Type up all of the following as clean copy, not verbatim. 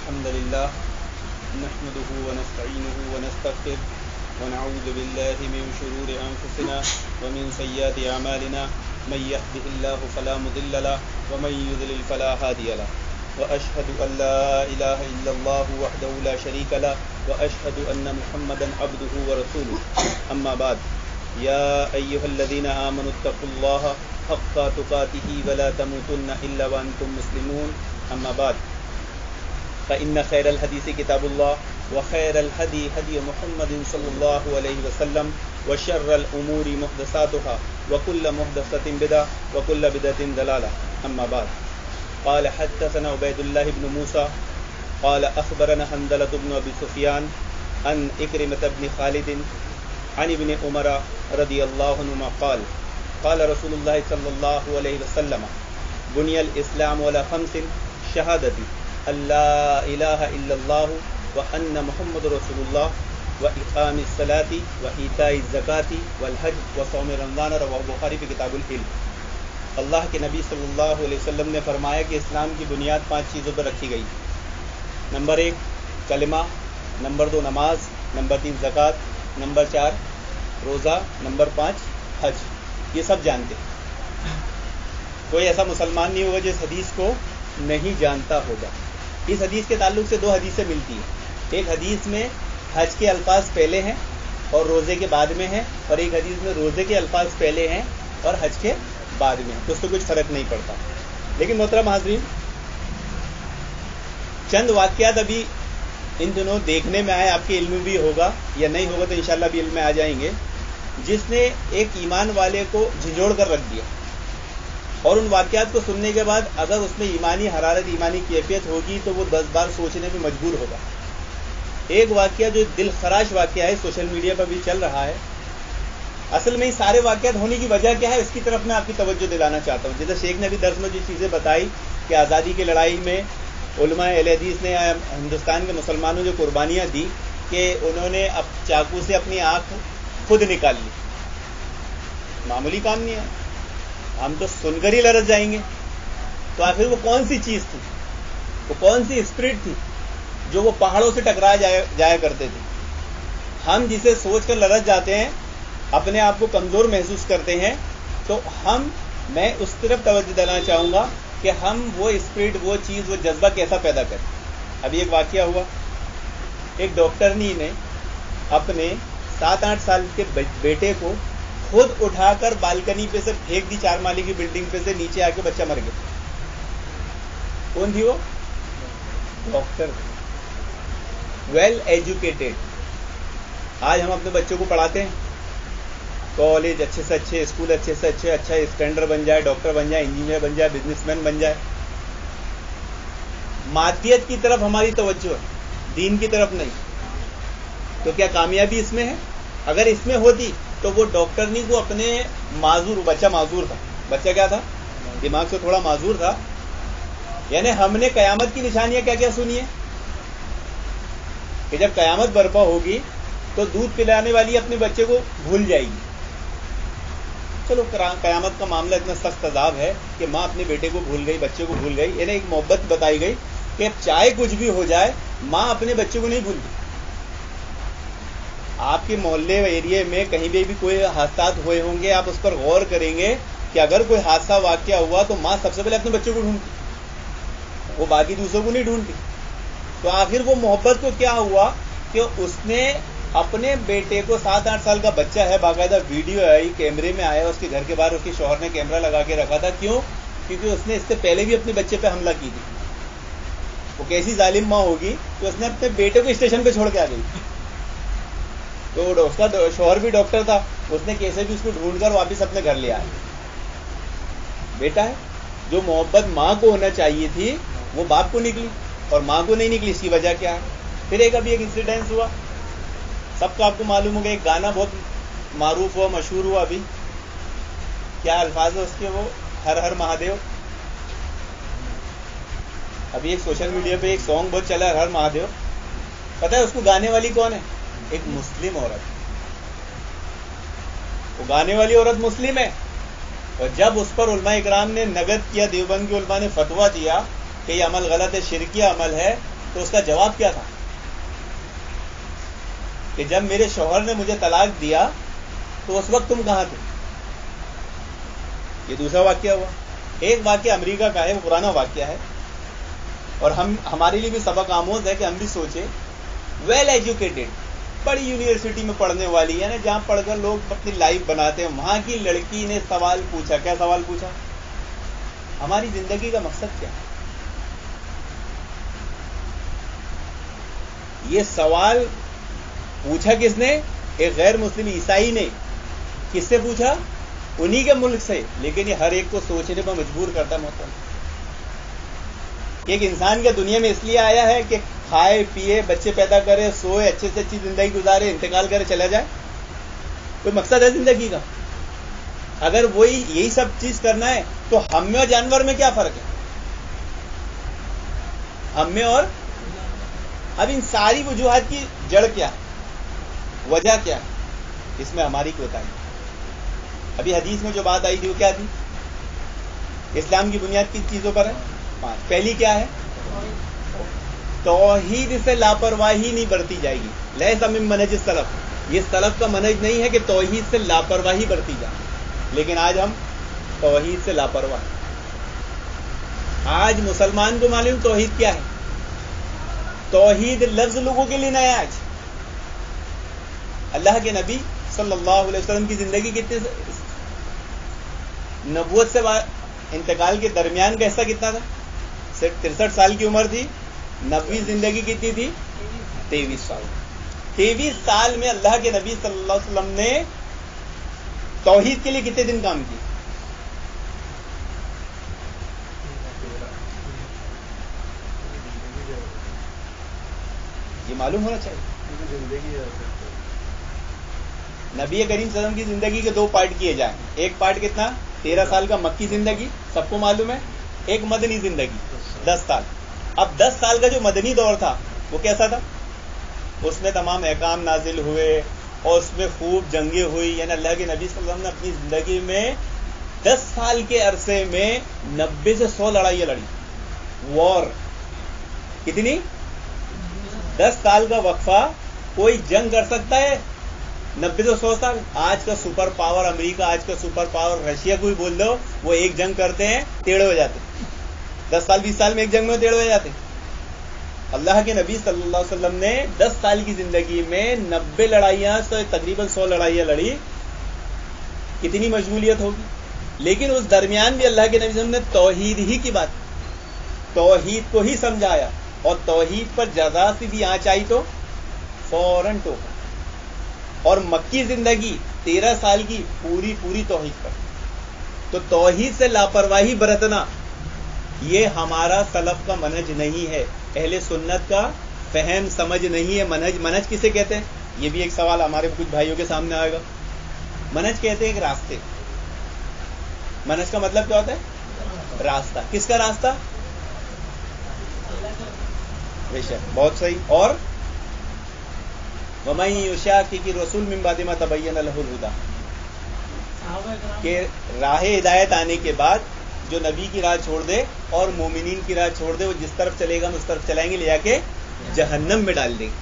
الحمد لله نحمده ونستعينه ونستغفره ونعوذ بالله من شرور أنفسنا ومن سيئات أعمالنا من يهده الله فلا مضل له ومن يضلل فلا هادي له وأشهد أن لا إله إلا الله وحده لا شريك له وأشهد أن محمدا عبده ورسوله أما بعد يا أيها الذين آمنوا اتقوا الله حق تقاته ولا تموتن إلا وأنتم مسلمون أما بعد فإن خير الحديث كتاب الله وخير الهدي هدي محمد صلى الله عليه وسلم وشر الأمور محدثاتها وكل محدثة بدعة وكل بدعة ضلالة أما بعد قال حدثنا عبيد الله بن موسى قال أخبرنا حنظلة بن أبي سفيان عن إكرمة بن خالد عن ابن عمر رضي الله عنهما قال قال رسول الله صلى الله عليه وسلم بني الإسلام على خمس شهادة أن لا إله إلا الله وأن محمد رسول الله وإقام الصلاة وإيتاء الزكاة والحج وصوم رمضان رواه البخاری في کتاب العلم۔ اللہ کے نبی صلی اللہ علیہ وسلم نے فرمایا کہ اسلام کی بنیاد 5 چیزوں پر رکھی گئی۔ نمبر 1 کلمہ، نمبر 2 نماز، نمبر 3 زکوٰۃ، نمبر 4 روزہ، نمبر 5 حج۔ یہ سب جانتے ہیں، کوئی ایسا مسلمان نہیں ہوگا جو اس حدیث کو نہیں جانتا ہوگا۔ اس حدیث کے تعلق سے 2 حدیثیں ملتی ہیں، ایک حدیث میں حج کے الفاظ پہلے ہیں اور روزے کے بعد میں ہیں، اور ایک حدیث میں روزے کے الفاظ پہلے ہیں اور حج کے بعد میں ہیں، تو اس سے کچھ فرق نہیں پڑتا۔ لیکن محترم حاضرین، چند واقعات ابھی ان دنوں دیکھنے میں آئے، آپ کے علم میں بھی ہوگا یا نہیں ہوگا تو انشاءاللہ بھی علم میں آ جائیں گے، جس نے ایک ایمان والے کو جھنجھوڑ کر رکھ دیا، اور ان واقعات کو سننے کے بعد اگر اس میں ایمانی حرارت، ایمانی کیفیت ہوگی تو وہ 10 بار سوچنے میں مجبور ہوگا۔ ایک واقعہ جو دل خراش واقعہ ہے، سوشل میڈیا پر بھی چل رہا ہے، اصل میں یہ سارے واقعات ہونے کی وجہ کیا ہے اس کی طرف میں آپ کی توجہ دلانا چاہتا ہوں۔ جیسے شیخ نے بھی درس میں جو چیزیں بتائی کہ آزادی کی لڑائی میں علماء اہل حدیث نے ہندوستان کے مسلمانوں جو قربانیاں دی کہ انہوں نے اب چاقو سے اپنی آنکھ خود نکال لی، معمولی کام نہیں ہے، ہم تو سن کر ہی لرز جائیں گے۔ تو آخر وہ کون سی چیز تھی، وہ کون سی اسپرٹ تھی جو وہ پہاڑوں سے ٹکرا جایا کرتے تھے؟ ہم جسے سوچ کر لرز جاتے ہیں، اپنے آپ کو کمزور محسوس کرتے ہیں، تو میں اس طرف توجہ دینا چاہوں گا کہ ہم وہ اسپرٹ، وہ چیز، وہ جذبہ کیسا پیدا کریں۔ ابھی ایک واقعہ ہوا، ایک ڈاکٹرنی نے اپنے 7-8 سال کے بیٹے کو خود اٹھا کر بالکنی پہ سے پھینک دی، 4 مالی کی بلڈنگ پہ سے نیچے آ کے بچہ مر گیا۔ کون تھی وہ؟ Doctor, well educated. آج ہم اپنے بچوں کو پڑھاتے ہیں، کالج اچھے سے اچھے، اسکول اچھے سے اچھے، اچھا اسٹینڈر بن جائے، ڈاکٹر بن جائے، انجینئر بن جائے، بزنس مین بن جائے۔ مادیت کی طرف ہماری توجہ ہے، دین کی طرف نہیں۔ تو کیا کامیابی اس میں ہے؟ اگر اس میں ہوتی تو وہ ڈاکٹرنی کو اپنے بچہ معذور تھا، بچہ کیا تھا؟ دماغ سے تھوڑا معذور تھا۔ یعنی ہم نے قیامت کی نشانیاں کیا کیا سنی ہے کہ جب قیامت برپا ہوگی تو دودھ پلانے والی اپنے بچے کو بھول جائے گی۔ چلو قیامت کا معاملہ اتنا سخت عذاب ہے کہ ماں اپنے بیٹے کو بھول گئی، بچے کو بھول گئی، یعنی ایک محبت بتائی گئی کہ چاہے کچھ بھی ہو جائے ماں اپنے بچے کو نہیں بھولتی۔ آپ کے محلے ایریے میں کہیں بھی کوئی حادثات ہوئے ہوں گے، آپ اس پر غور کریں گے کہ اگر کوئی حادثہ واقعہ ہوا تو ماں سب سے پہلے اپنے بچوں کو ڈھونڈتی، وہ باقی دوسروں کو نہیں ڈھونڈتی۔ تو آخر وہ محبت کو کیا ہوا کہ اس نے اپنے بیٹے کو، 7-8 سال کا بچہ ہے، باقاعدہ ویڈیو آئی، کیمرے میں آیا، اس کے گھر کے باہر اس کے شوہر نے کیمرہ لگا کے رکھا تھا۔ کیوں؟ کیونکہ اس نے اس سے پہلے بھی اپنے بچے پہ حملہ کی تھی۔ وہ کیسی ظالم ماں ہوگی کہ اس نے اپنے بیٹے کو اسٹیشن پہ چھوڑ کے آ گئی۔ تو اس کا شوہر بھی ڈاکٹر تھا، اس نے کیسے بھی اس کو ڈھونڈ کر واپس اپنے گھر لے آیا۔ بیٹا ہے، جو محبت ماں کو ہونا چاہیے تھی وہ باپ کو نکلی اور ماں کو نہیں نکلی۔ اس کی وجہ کیا ہے؟ پھر ابھی ایک انسیڈنس ہوا، سب کو آپ کو معلوم ہوگا، ایک گانا بہت معروف ہوا، مشہور ہوا، ابھی کیا الفاظ ہے اس کے، وہ ہر ہر مہادیو۔ ابھی ایک سوشل میڈیا پہ ایک سانگ بہت چلا ہے، ہر ہر مہادیو۔ پتہ ہے اس کو گانے والی کون ہے؟ ایک مسلم عورت۔ وہ گانے والی عورت مسلم ہے، اور جب اس پر علماء اکرام نے نقد کیا، دیوبند کے علماء نے فتویٰ دیا کہ یہ عمل غلط ہے، شرکیہ عمل ہے، تو اس کا جواب کیا تھا کہ جب میرے شوہر نے مجھے طلاق دیا تو اس وقت تم کہاں تھے. یہ دوسرا واقعہ ہوا. ایک واقعہ امریکہ کا ہے, وہ پرانا واقعہ ہے, اور ہمارے لیے بھی سبق آموز ہے کہ ہم بھی سوچیں. ویل ایجوکیٹڈ, بڑی یونیورسٹی میں پڑھنے والی ہے نا, جہاں پڑھ کر لوگ اپنی لائف بناتے ہیں, وہاں کی لڑکی نے سوال پوچھا. کیا سوال پوچھا؟ ہماری زندگی کا مقصد کیا ہے؟ یہ سوال پوچھا کس نے؟ ایک غیر مسلم عیسائی نے. کس سے پوچھا؟ انہی کے ملک سے. لیکن یہ ہر ایک کو سوچنے پر مجبور کرتا محترم. ایک انسان کیا دنیا میں اس لیے آیا ہے کہ کھائے پیے, بچے پیدا کرے, سوئے, اچھے سے اچھی زندگی گزارے, انتقال کرے, چلا جائے؟ کوئی مقصد ہے زندگی کا؟ اگر وہی یہی سب چیز کرنا ہے تو ہم میں اور جانور میں کیا فرق ہے؟ ہم میں اور اب ان ساری وجوہات کی جڑ کیا ہے, وجہ کیا ہے؟ اس میں ہماری کوتاہی. ابھی حدیث میں جو بات آئی تھی وہ کیا تھی؟ اسلام کی بنیاد کس چیزوں پر ہے؟ 5. پہلی کیا ہے؟ توحید سے لاپرواہی نہیں برتی جائے گی. لیس من منہج السلف, یہ سلف کا منہج نہیں ہے کہ توحید سے لاپرواہی برتی جائے. لیکن آج ہم توحید سے لاپرواہ. آج مسلمان کو معلوم توحید کیا ہے. توحید لفظ لوگوں کے لیے نیا. آج اللہ کے نبی صلی اللہ علیہ وسلم کی زندگی کتنے, نبوت سے انتقال کے درمیان کا حصہ کتنا تھا؟ صرف 63 سال کی عمر تھی. نبوی زندگی کتنی تھی؟ 23 سال. 23 سال میں اللہ کے نبی صلی اللہ علیہ وسلم نے توحید کے لیے کتنے دن کام کیے؟ یہ معلوم ہونا چاہیے. نبی کریم صلی اللہ علیہ وسلم کی زندگی کے 2 پارٹ کیے جائیں. ایک پارٹ کتنا؟ 13 سال کا مکی زندگی, سب کو معلوم ہے. ایک مدنی زندگی 10 سال. اب 10 سال کا جو مدنی دور تھا وہ کیسا تھا؟ اس میں تمام احکام نازل ہوئے اور اس میں خوب جنگیں ہوئی. یعنی اللہ کے نبی صلی اللہ علیہ وسلم نے اپنی زندگی میں 10 سال کے عرصے میں 90 سے 100 لڑائیاں لڑی. وار کتنی؟ 10 سال کا وقفہ. کوئی جنگ کر سکتا ہے 90 سے 100 سال؟ آج کا سپر پاور امریکہ, آج کا سپر پاور رشیا کو بھی بول دو, وہ ایک جنگ کرتے ہیں ٹیڑھے ہو جاتے. 10 سال 20 سال میں ایک جنگ میں ٹیڑھے ہو جاتے. اللہ کے نبی صلی اللہ علیہ وسلم نے 10 سال کی زندگی میں 90 لڑائیاں, تقریباً 100 لڑائیاں لڑی. کتنی مشغولیت ہوگی. لیکن اس درمیان بھی اللہ کے نبی صلی اللہ علیہ وسلم نے توحید ہی کی بات, توحید کو ہی سمجھایا. اور توحید پر جزا سے بھی آنچ آئی تو فوراً ٹوکا. اور مکی زندگی 13 سال کی پوری توحید پر. تو توحید سے لاپرواہی برتنا یہ ہمارا سلف کا منہج نہیں ہے, اہل سنت کا فہم سمجھ نہیں ہے. منہج کسے کہتے ہیں؟ یہ بھی ایک سوال ہمارے کچھ بھائیوں کے سامنے آئے گا. منہج کہتے ہیں ایک راستے. منہج کا مطلب کیا ہوتا ہے؟ راستہ. کس کا راستہ؟ بے شک, بہت صحیح. اور وَمَن يُشَاقِقِ الرَّسُولَ مِن بَعْدِ مَا تَبَيَّنَ لَهُ الْهُدَىٰ, کہ راہ ہدایت آنے کے بعد جو نبی کی راہ چھوڑ دے اور مومنین کی راہ چھوڑ دے, وہ جس طرف چلے گا ہم اس طرف چلائیں گے, لے جا کے جہنم میں ڈال دیں گے.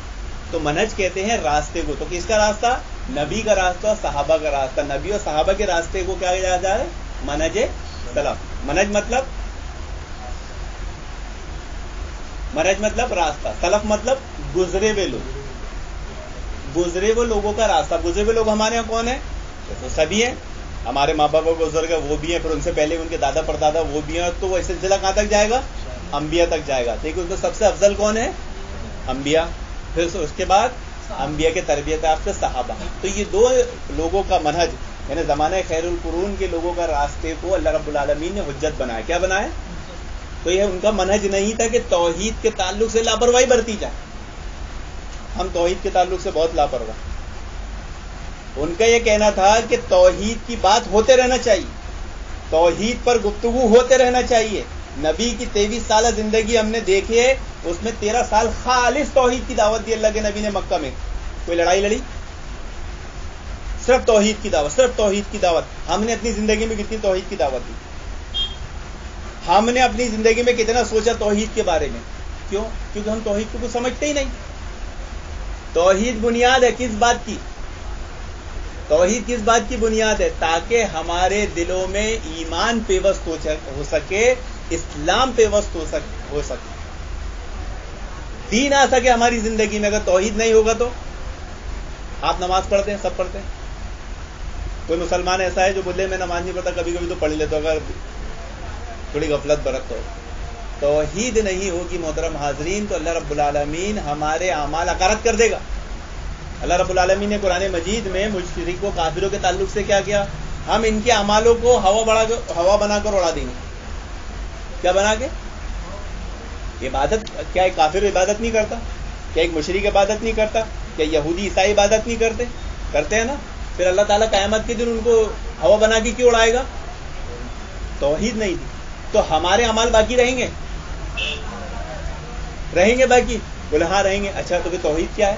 تو منہج کہتے ہیں راستے کو. تو کس کا راستہ؟ نبی کا راستہ, صحابہ کا راستہ. نبی اور صحابہ کے راستے کو کیا کہا جاتا ہے؟ منہج سلف. منہج مطلب راستہ, سلف مطلب گزرے ہوئے لوگ, گزرے ہوئے لوگوں کا راستہ. گزرے ہوئے لوگ ہمارے یہاں کون ہیں؟ تو سبھی ہیں. ہمارے ماں باپ بزرگ وہ بھی ہیں, پھر ان سے پہلے ان کے دادا پردادا وہ بھی ہیں. تو وہ سلسلہ کہاں تک جائے گا؟ انبیاء تک جائے گا. لیکن ان کو سب سے افضل کون ہے؟ انبیاء. پھر اس کے بعد انبیاء کے تربیت یافتہ صحابہ. تو یہ 2 لوگوں کا منہج, یعنی زمانہ خیر القرون کے لوگوں کا راستے کو اللہ رب العالمین نے حجت بنایا. کیا بنایا؟ تو یہ ان کا منہج نہیں تھا کہ توحید کے تعلق سے لاپرواہی برتی جائے. ہم توحید کے تعلق سے بہت لاپرواہ. ان کا یہ کہنا تھا کہ توحید کی بات ہوتے رہنا چاہیے, توحید پر گفتگو ہوتے رہنا چاہیے. نبی کی 23 سالہ زندگی ہم نے دیکھی ہے, اس میں 13 سال خالص توحید کی دعوت دی اللہ کے نبی نے. مکہ میں کوئی لڑائی لڑی؟ صرف توحید کی دعوت, صرف توحید کی دعوت. ہم نے اپنی زندگی میں کتنی توحید کی دعوت دی؟ ہم نے اپنی زندگی میں کتنا سوچا توحید کے بارے میں؟ کیوں؟ کیونکہ ہم توحید کو کچھ سمجھتے ہی نہیں. توحید بنیاد ہے کس بات کی؟ توحید کس بات کی بنیاد ہے؟ تاکہ ہمارے دلوں میں ایمان پیوست ہو سکے، اسلام پیوست ہو سکے، دین آ سکے ہماری زندگی میں. اگر توحید نہیں ہوگا تو آپ نماز پڑھتے ہیں، سب پڑھتے ہیں. کوئی مسلمان ایسا ہے جو بولے میں نماز نہیں پڑھتا، کبھی کبھی تو پڑھ لیتا اگر تھوڑی غفلت برت ہو. توحید نہیں ہوگی محترم حاضرین تو اللہ رب العالمین ہمارے اعمال اکارت کر دے گا. اللہ رب العالمین نے قرآن مجید میں مشرکوں کافروں کے تعلق سے کیا کیا؟ ہم ان کے اعمالوں کو ہوا بنا کر اڑا دیں گے. کیا بنا کے؟ عبادت. کیا ایک کافر عبادت نہیں کرتا؟ کیا ایک مشرک عبادت نہیں کرتا؟ کیا یہودی عیسائی عبادت نہیں کرتے؟ کرتے ہیں نا. پھر اللہ تعالیٰ قیامت کے دن ان کو ہوا بنا کے کیوں اڑائے گا؟ توحید نہیں تھی. تو ہمارے اعمال باقی رہیں گے؟ رہیں گے باقی؟ بولے ہاں رہیں گے. اچھا تو پھر توحید کیا ہے؟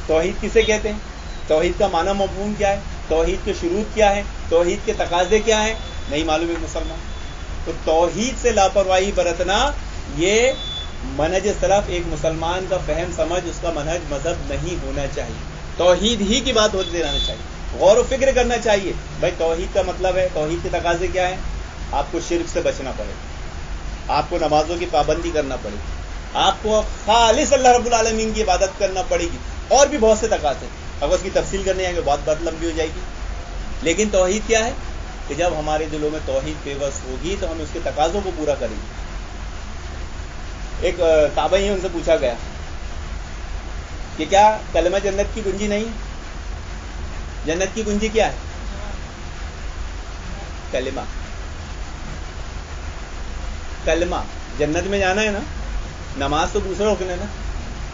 توحید کسے کہتے ہیں؟ توحید کا معنی مفہوم کیا ہے؟ توحید کے شروط کیا ہے؟ توحید کے تقاضے کیا ہیں؟ نہیں معلوم ہے مسلمان. تو توحید سے لاپرواہی برتنا یہ منہج سلف، ایک مسلمان کا فہم سمجھ، اس کا منہج مذہب نہیں ہونا چاہیے. توحید ہی کی بات ہوتے رہنا چاہیے. غور و فکر کرنا چاہیے بھائی توحید کا مطلب ہے، توحید کے تقاضے کیا ہیں. آپ کو شرک سے بچنا پڑے گا، آپ کو نمازوں کی پابندی کرنا پڑے گی، آپ کو خالص اللہ رب العالمین کی عبادت کرنا پڑے گی، اور بھی بہت سے تقاضے. اگر اس کی تفصیل کرنے آئیں گے بات لمبی ہو جائے گی. لیکن توحید کیا ہے کہ جب ہمارے دلوں میں توحید پیوست ہوگی تو ہم اس کے تقاضوں کو پورا کریں گے. ایک تابعی ان سے پوچھا گیا کہ کیا کلمہ جنت کی کنجی نہیں؟ جنت کی کنجی کیا ہے؟ کلمہ. کلمہ. جنت میں جانا ہے نا. نماز تو دوسرا رکن ہے نا.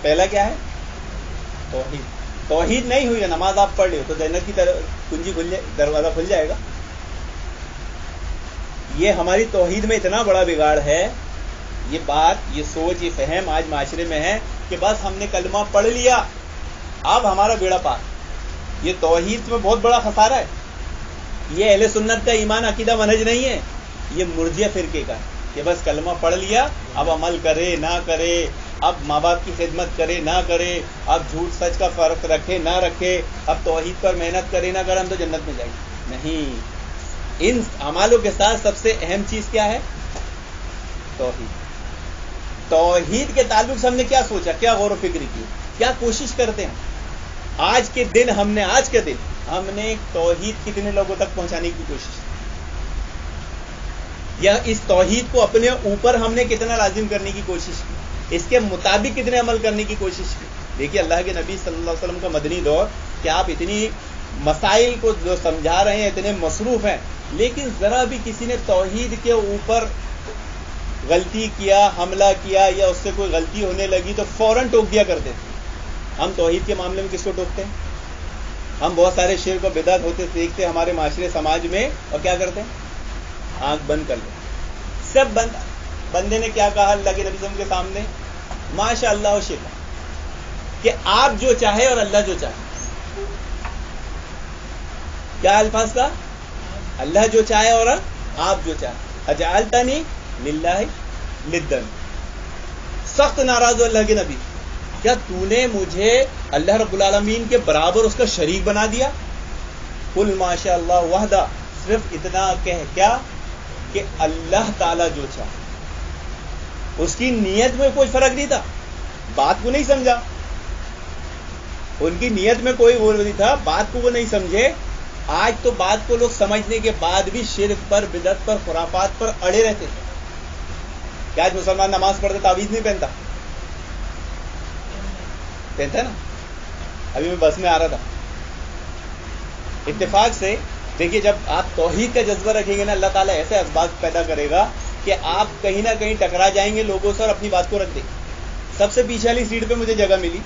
پہلا کیا ہے؟ توحید. توحید نہیں ہوئی ہے، نماز آپ پڑھ لی تو جنت کی کنجی دروازہ کھل جائے گا. یہ ہماری توحید میں اتنا بڑا بگاڑ ہے. یہ بات، یہ سوچ، یہ فہم آج معاشرے میں ہے کہ بس ہم نے کلمہ پڑھ لیا اب ہمارا بیڑا پار. یہ توحید میں بہت بڑا خسارہ ہے. یہ اہل سنت کا ایمان عقیدہ منہج نہیں ہے، یہ مرجئہ فرقے کا ہے کہ بس کلمہ پڑھ لیا اب عمل کرے نہ کرے، اب ماں باپ کی خدمت کرے نہ کرے، اب جھوٹ سچ کا فرق رکھے نہ رکھے، اب توحید پر محنت کرے نہ کرے، ہم تو جنت میں جائیں گے. نہیں. ان اعمالوں کے ساتھ سب سے اہم چیز کیا ہے؟ توحید. توحید کے تعلق سے ہم نے کیا سوچا، کیا غور و فکر کی، کیا کوشش کرتے ہیں؟ آج کے دن ہم نے توحید کتنے لوگوں تک پہنچانے کی کوشش کی، یا اس توحید کو اپنے اوپر ہم نے کتنا لازم کرنے کی کوشش کی، اس کے مطابق کتنے عمل کرنے کی کوشش کی. دیکھیے اللہ کے نبی صلی اللہ علیہ وسلم کا مدنی دور کہ آپ اتنی مسائل کو جو سمجھا رہے ہیں، اتنے مصروف ہیں، لیکن ذرا بھی کسی نے توحید کے اوپر غلطی کیا، حملہ کیا، یا اس سے کوئی غلطی ہونے لگی تو فوراً ٹوک دیا کرتے تھے. ہم توحید کے معاملے میں کس کو ٹوکتے ہیں؟ ہم بہت سارے شرک و بدعت ہوتے دیکھتے ہیں ہمارے معاشرے سماج میں، اور کیا کرتے ہیں؟ آنکھ بند کر لیں. سب بند. بندے نے کیا کہا اللہ کے نبی صلی اللہ علیہ وسلم کے سامنے؟ ماشاء اللہ و شفا، کہ آپ جو چاہے اور اللہ جو چاہے. کیا الفاظ کا؟ اللہ جو چاہے اور آپ جو چاہے. اجعلتنی للہ لدن. سخت ناراض ہو اللہ کے نبی، کیا تو نے مجھے اللہ رب العالمین کے برابر اس کا شریک بنا دیا؟ قل ماشاء اللہ وحدہ. صرف اتنا کہہ کیا کہ اللہ تعالیٰ جو چاہے. اس کی نیت میں کوئی فرق نہیں تھا، بات کو نہیں سمجھا. ان کی نیت میں کوئی وہ نہیں تھا، بات کو وہ نہیں سمجھے. آج تو بات کو لوگ سمجھنے کے بعد بھی شرک پر، بدعت پر، خرافات پر اڑے رہتے تھے. کیا آج مسلمان نماز پڑھتے تعویذ نہیں پہنتا؟ پہنتا ہے نا. ابھی میں بس میں آ رہا تھا، اتفاق سے دیکھیے جب آپ توحید کا جذبہ رکھیں گے نا، اللہ تعالیٰ ایسے اسباب پیدا کرے گا کہ آپ کہیں نہ کہیں ٹکرا جائیں گے لوگوں سے اور اپنی بات کو رکھ دیں. سب سے پیچھے والی سیٹ پہ مجھے جگہ ملی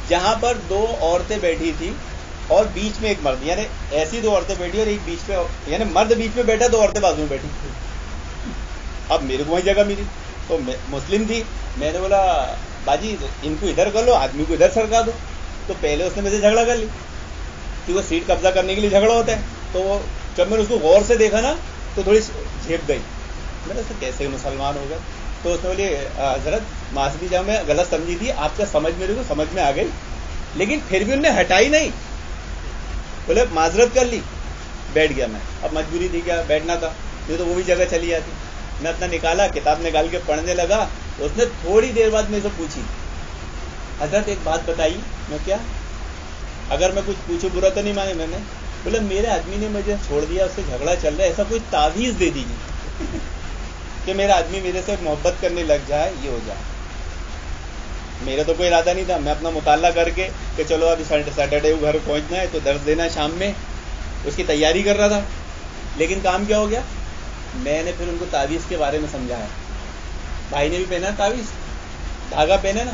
جہاں پر 2 عورتیں بیٹھی تھی اور بیچ میں ایک مرد، یعنی ایسی 2 عورتیں بیٹھی اور ایک بیچ میں، یعنی مرد بیچ میں بیٹھا، 2 عورتیں بازو میں بیٹھی. اب میرے کو وہیں جگہ ملی تو مسلم تھی. میں نے بولا باجی ان کو ادھر کر لو، آدمی کو ادھر سرکا دو. تو پہلے اس نے مجھ سے جھگڑا کر لی کہ وہ سیٹ قبضہ کرنے کے لیے جھگڑا ہوتا ہے. تو جب میں نے اس کو غور سے دیکھا نا تو تھوڑی جھیپ گئی. میں نے کیسے مسلمان ہو گئے. تو اس نے بولی حضرت معذری جب میں غلط سمجھی تھی، آپ کا سمجھ میرے کو سمجھ میں آ گئی، لیکن پھر بھی انہوں نے ہٹائی نہیں. بولے معذرت کر لی. بیٹھ گیا میں. اب مجبوری تھی کیا، بیٹھنا تھا، نہیں تو وہ بھی جگہ چلی جاتی. میں اپنا نکالا، کتاب نکال کے پڑھنے لگا. اس نے تھوڑی دیر بعد میرے سے پوچھی، حضرت ایک بات بتائی. میں کیا؟ اگر میں کچھ پوچھوں برا تو نہیں مانے. میں نے بولا میرے آدمی نے مجھے چھوڑ دیا، اس سے جھگڑا چل رہا ہے، ایسا کوئی تعویذ دے دیجیے کہ میرا آدمی میرے سے محبت کرنے لگ جائے، یہ ہو جائے. میرا تو کوئی ارادہ نہیں تھا. میں اپنا مطالعہ کر کے کہ چلو ابھی سیٹرڈے کو گھر پہنچنا ہے تو درس دینا ہے شام میں، اس کی تیاری کر رہا تھا. لیکن کام کیا ہو گیا، میں نے پھر ان کو تعویذ کے بارے میں سمجھایا. بھائی نے بھی پہنا تعویذ، دھاگا پہنے نا.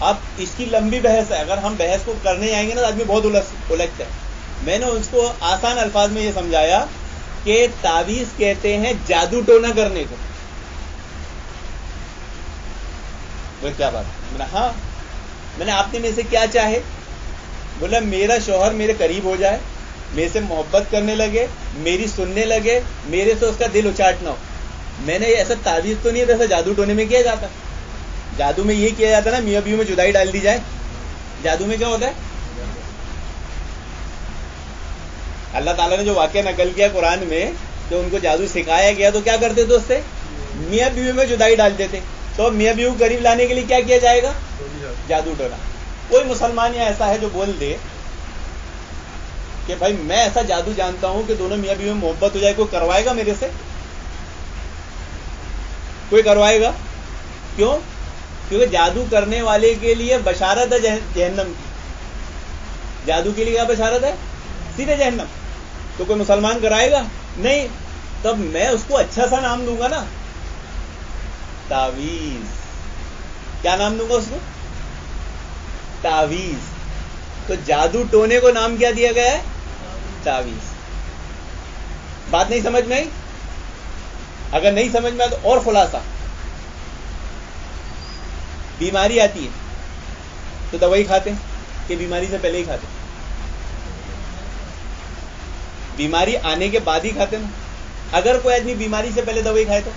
اب اس کی لمبی بحث ہے، اگر ہم بحث کو کرنے آئیں گے نا تو آدمی بہت الجھتا ہے. میں نے اس کو آسان الفاظ میں یہ سمجھایا کہ تعویذ کہتے ہیں جادو ٹونا کرنے کو. وہ کیا بات؟ میں نے ہاں. میں نے آپ نے میرے سے کیا چاہے؟ بولا میرا شوہر میرے قریب ہو جائے، میرے سے محبت کرنے لگے، میری سننے لگے، میرے سے اس کا دل اچاٹنا ہو. میں نے ایسا تعویذ تو نہیں ہے جیسا جادو ٹونے میں کیا جاتا. جادو میں یہ کیا جاتا نا، میاں بیوی میں جدائی ڈال دی جائے. جادو میں کیا ہوتا ہے؟ اللہ تعالیٰ نے جو واقعہ نقل کیا قرآن میں کہ ان کو جادو سکھایا گیا تو کیا کرتے تھے، اس سے میاں بیوی میں جدائی ڈالتے تھے. تو میاں بیوی کو قریب لانے کے لیے کیا کیا جائے گا؟ جادو ٹونا. کوئی مسلمان یا ایسا ہے جو بول دے کہ بھائی میں ایسا جادو جانتا ہوں کہ دونوں میاں بیوی میں محبت ہو جائے، کوئی کروائے گا میرے سے؟ کوئی کروائے گا؟ کیوں؟ کیونکہ جادو کرنے والے کے لیے بشارت ہے جہنم کی. جادو کے لیے کیا بشارت ہے؟ سیدھے جہنم. تو کوئی مسلمان کرائے گا؟ نہیں. تب میں اس کو اچھا سا نام دوں گا نا، تعویذ. کیا نام دوں گا اس کو؟ تعویذ. تو جادو ٹونے کو نام کیا دیا گیا ہے؟ تعویذ. بات نہیں سمجھ میں آئی؟ اگر نہیں سمجھ میں آئے تو اور خلاصہ. بیماری آتی ہے تو دوائی کھاتے ہیں کہ بیماری سے پہلے ہی کھاتے؟ بیماری آنے کے بعد ہی کھاتے نا. اگر کوئی آدمی بیماری سے پہلے دوائی کھائے تو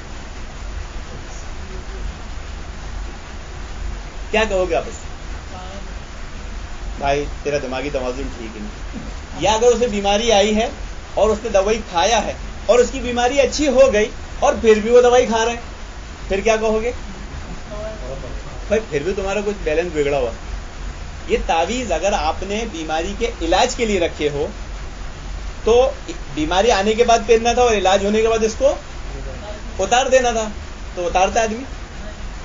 کیا کہو گے آپ؟ بھائی تیرا دماغی توازن ٹھیک ہے نہیں. یا اگر اسے بیماری آئی ہے اور اس نے دوائی کھایا ہے اور اس کی بیماری اچھی ہو گئی اور پھر بھی وہ دوائی کھا رہے ہیں، پھر کیا کہو گے؟ بھائی پھر بھی تمہارا کچھ بیلنس بگڑا ہوا. یہ تعویذ اگر آپ نے بیماری کے علاج کے لیے رکھے ہو تو بیماری آنے کے بعد پہننا تھا اور علاج ہونے کے بعد اس کو اتار دینا تھا. تو اتارتا آدمی؟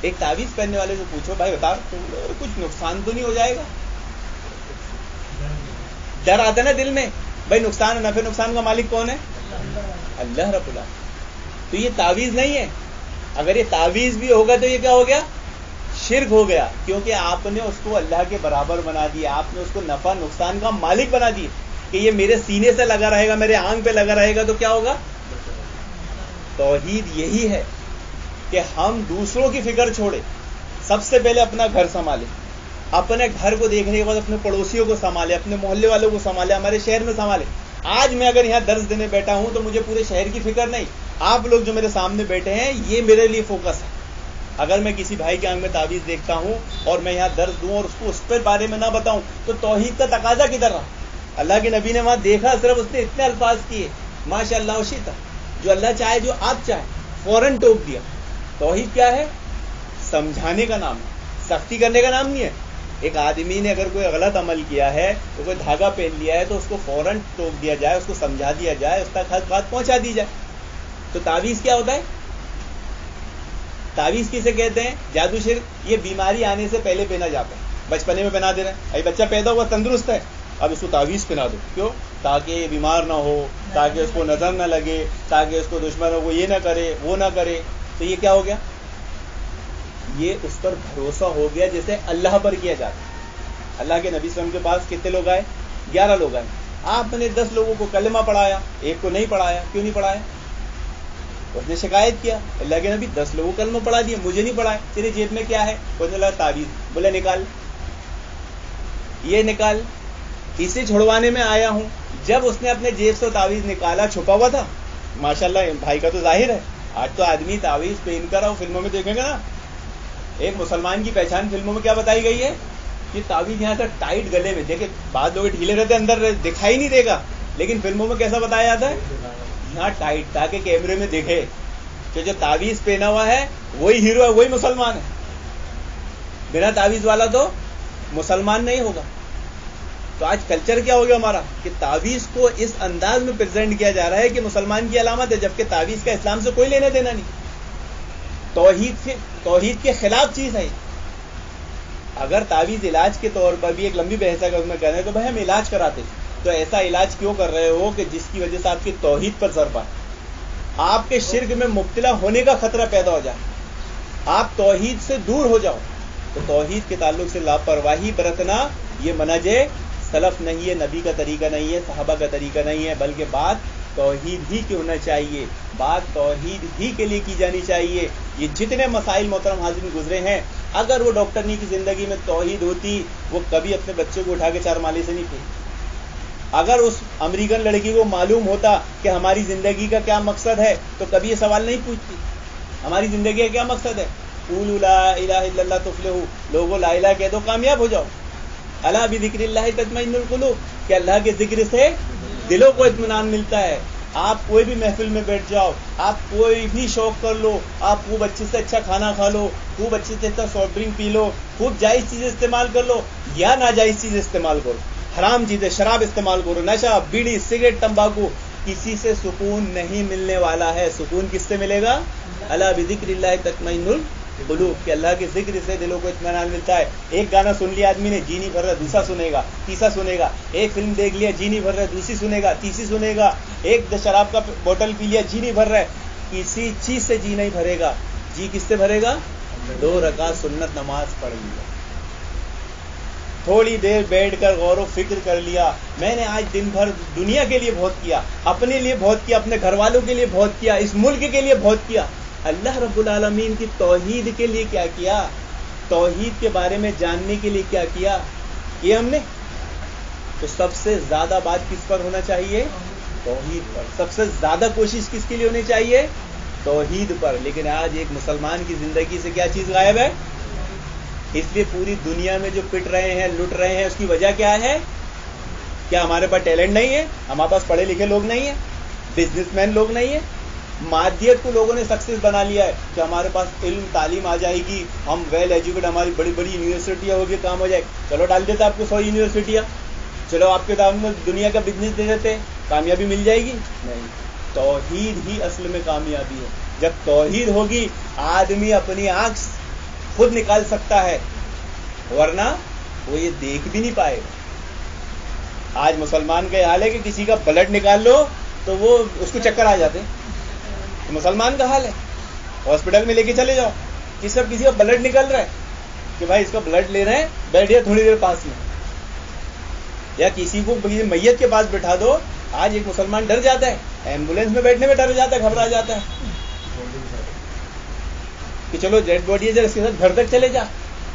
ایک تعویذ پہننے والے سے پوچھو بھائی اتار، تو کچھ نقصان تو نہیں ہو جائے گا؟ ڈر آتا ہے نا دل میں، بھائی نقصان نفع نقصان کا مالک کون ہے؟ اللہ رب العالمین. تو یہ تعویذ نہیں ہے. اگر یہ تعویذ بھی ہوگا تو یہ کیا ہو گیا؟ شرک ہو گیا. کیونکہ آپ نے اس کو اللہ کے برابر بنا دیا، آپ نے اس کو نفع نقصان کا مالک بنا دیا کہ یہ میرے سینے سے لگا رہے گا، میرے آنکھ پہ لگا رہے گا تو کیا ہوگا؟ توحید یہی ہے کہ ہم دوسروں کی فکر چھوڑے، سب سے پہلے اپنا گھر سنبھالے، اپنے گھر کو دیکھنے کے بعد اپنے پڑوسیوں کو سنبھالے، اپنے محلے والوں کو سنبھالے، ہمارے شہر میں سنبھالے. آج میں اگر یہاں درس دینے بیٹھا ہوں تو مجھے پورے شہر کی فکر نہیں. آپ لوگ جو میرے سامنے بیٹھے ہیں یہ میرے لیے فوکس ہے. اگر میں کسی بھائی کے آنکھ میں تعویذ دیکھتا ہوں اور میں یہاں درس دوں اور اس کو اس پر بارے میں نہ بتاؤں تو توحید کا تقاضا کدھر رہا؟ اللہ کے نبی نے وہاں دیکھا، صرف اس نے اتنے الفاظ کیے ماشاء اللہ وشیتا، جو اللہ چاہے جو آپ چاہے، فوراً ٹوک دیا. توحید کیا ہے؟ سمجھانے کا نام ہے، سختی کرنے کا نام نہیں ہے. ایک آدمی نے اگر کوئی غلط عمل کیا ہے تو کوئی دھاگا پہن لیا ہے تو اس کو فوراً ٹوک دیا جائے، اس کو سمجھا دیا جائے، اس تک حق بات پہنچا دی جائے. تو تعویذ کیا ہوتا ہے؟ تعویذ کسے کہتے ہیں؟ جادو شرک. یہ بیماری آنے سے پہلے پہنا جاتا ہے، بچپنے میں پہنا دے رہے ہیں. ابھی بچہ پیدا ہوا تندرست ہے، اب اس کو تعویذ پہنا دو. کیوں؟ تاکہ یہ بیمار نہ ہو، تاکہ اس کو نظر نہ لگے، تاکہ اس کو دشمن وہ یہ نہ کرے وہ نہ کرے. تو یہ کیا ہو گیا؟ یہ اس پر بھروسہ ہو گیا جیسے اللہ پر کیا جاتا ہے. اللہ کے نبی صلی اللہ علیہ وسلم کے پاس کتنے لوگ آئے؟ 11 لوگ آئے. آپ نے 10 لوگوں کو کلمہ پڑھایا، ایک کو نہیں پڑھایا. کیوں نہیں پڑھایا؟ اس نے شکایت کیا، اللہ کے نبی 10 لوگوں کو کلمہ پڑھا دیا، مجھے نہیں پڑھائے. تیرے جیب میں کیا ہے؟ بولنے لگا تعویذ. بولے نکال، یہ نکال، اسے چھڑوانے میں آیا ہوں. جب اس نے اپنے جیب سے تعویذ نکالا، چھپا ہوا تھا، ماشاءاللہ بھائی کا تو ظاہر ہے، آج تو آدمی تعویذ پہن کر اور فلموں میں دیکھیں گا نا. ایک مسلمان کی پہچان فلموں میں کیا بتائی گئی ہے کہ تعویذ یہاں تک ٹائٹ گلے میں. دیکھیں بعض لوگ ڈھیلے رہتے اندر دکھائی نہیں دے گا, لیکن فلموں میں کیسا بتایا جاتا ہے یہاں ٹائٹ, تاکہ کیمرے میں دیکھے کہ جو تعویذ پہنا ہوا ہے وہی ہیرو ہے, وہی مسلمان ہے. بنا تعویذ والا تو مسلمان نہیں ہوگا. تو آج کلچر کیا ہو گیا ہمارا کہ تعویذ کو اس انداز میں پریزنٹ کیا جا رہا ہے کہ مسلمان کی علامت ہے, جبکہ تعویذ کا اسلام سے کوئی لینا دینا نہیں. توحید کے خلاف چیز ہے. اگر تعویذ علاج کے طور پر بھی ایک لمبی بحث ہے میں کہہ رہے ہیں تو بھائی ہم علاج کراتے, تو ایسا علاج کیوں کر رہے ہو کہ جس کی وجہ سے آپ کی توحید پر ضربہ ہے, آپ کے شرک میں مبتلا ہونے کا خطرہ پیدا ہو جائے, آپ توحید سے دور ہو جاؤ. تو توحید کے تعلق سے لاپرواہی برتنا یہ منہج سلف نہیں ہے, نبی کا طریقہ نہیں ہے, صحابہ کا طریقہ نہیں ہے, بلکہ بات توحید ہی کی ہونا چاہیے, بات توحید ہی کے لیے کی جانی چاہیے. یہ جتنے مسائل محترم حاضرین گزرے ہیں, اگر وہ ڈاکٹرنی کی زندگی میں توحید ہوتی وہ کبھی اپنے بچے کو اٹھا کے 4 مالے سے نہیں پھینکتی. اگر اس امریکن لڑکی کو معلوم ہوتا کہ ہماری زندگی کا کیا مقصد ہے تو کبھی یہ سوال نہیں پوچھتی ہماری زندگی کا کیا مقصد ہے. قولوا لا الہ الا اللہ تفلحوا, لوگوں لا الہ کہہ دو کامیاب ہو جاؤ. الا بذکر اللہ تطمئن القلوب, کہ اللہ کے ذکر سے دلوں کو اطمینان ملتا ہے. آپ کوئی بھی محفل میں بیٹھ جاؤ, آپ کوئی بھی شوق کر لو, آپ خوب اچھے سے اچھا کھانا کھا لو, خوب اچھے سے اچھا سافٹ ڈرنک پی لو, خوب جائز چیزیں استعمال کر لو یا ناجائز چیزیں استعمال کرو, حرام چیزیں شراب استعمال کرو, نشہ بیڑی سگریٹ تمباکو, کسی سے سکون نہیں ملنے والا ہے. سکون کس سے ملے گا؟ الا بذکر اللہ تطمئن القلوب, کہ اللہ کے ذکر سے دلوں کو اطمینان ملتا ہے. ایک گانا سن لیا آدمی نے جی نہیں بھر رہا, دوسرا سنے گا, تیسرا سنے گا. ایک فلم دیکھ لیا جی نہیں بھر رہا, دوسری سنے گا, تیسری سنے گا. ایک شراب کا بوتل پی لیا جی نہیں بھر رہا ہے, کسی چیز سے جی نہیں بھرے گا. جی کس سے بھرے گا؟ 2 رکعت سنت نماز پڑھ لیا, تھوڑی دیر بیٹھ کر غور و فکر کر لیا, میں نے آج دن بھر دنیا کے لیے بہت کیا, اپنے لیے بہت کیا, اپنے گھر والوں کے لیے بہت کیا, اس ملک کے لیے بہت کیا, اللہ رب العالمین کی توحید کے لیے کیا کیا, توحید کے بارے میں جاننے کے لیے کیا کیا, یہ ہم نے. تو سب سے زیادہ بات کس پر ہونا چاہیے؟ توحید پر. سب سے زیادہ کوشش کس کے لیے ہونی چاہیے؟ توحید پر. لیکن آج ایک مسلمان کی زندگی سے کیا چیز غائب ہے؟ اس لیے پوری دنیا میں جو پٹ رہے ہیں, لٹ رہے ہیں, اس کی وجہ کیا ہے؟ کیا ہمارے پاس ٹیلنٹ نہیں ہے؟ ہمارے پاس پڑھے لکھے لوگ نہیں ہیں, بزنس مین لوگ نہیں ہیں, مادیت کو لوگوں نے سکسیس بنا لیا ہے کہ ہمارے پاس علم تعلیم آ جائے گی, ہم ویل ایجوکیٹ, ہماری بڑی بڑی یونیورسٹیاں ہوگی, کام ہو جائے. چلو ڈال دیتے آپ کو 100 یونیورسٹیاں, چلو آپ کے دام میں دنیا کا بزنس دے دیتے, کامیابی مل جائے گی؟ نہیں. توحید ہی اصل میں کامیابی ہے. جب توحید ہوگی آدمی اپنی آنکھ خود نکال سکتا ہے, ورنہ وہ یہ دیکھ بھی نہیں پائے گا. آج مسلمان کا یہ حال ہے کہ کسی کا بلڈ نکال لو تو وہ اس کو چکر آ جاتے ہیں. مسلمان کا حال ہے, ہاسپٹل میں لے کے چلے جاؤ, کسی کا بلڈ نکل رہا ہے کہ بھائی اس کا بلڈ لے رہے ہیں, بیٹھے تھوڑی دیر پاس میں, یا کسی کو کسی میت کے پاس بٹھا دو. آج ایک مسلمان ڈر جاتا ہے, ایمبولینس میں بیٹھنے میں ڈر جاتا ہے, گھبرا جاتا ہے کہ چلو ڈیڈ باڈی ہے جب اس کے ساتھ گھر تک چلے جا,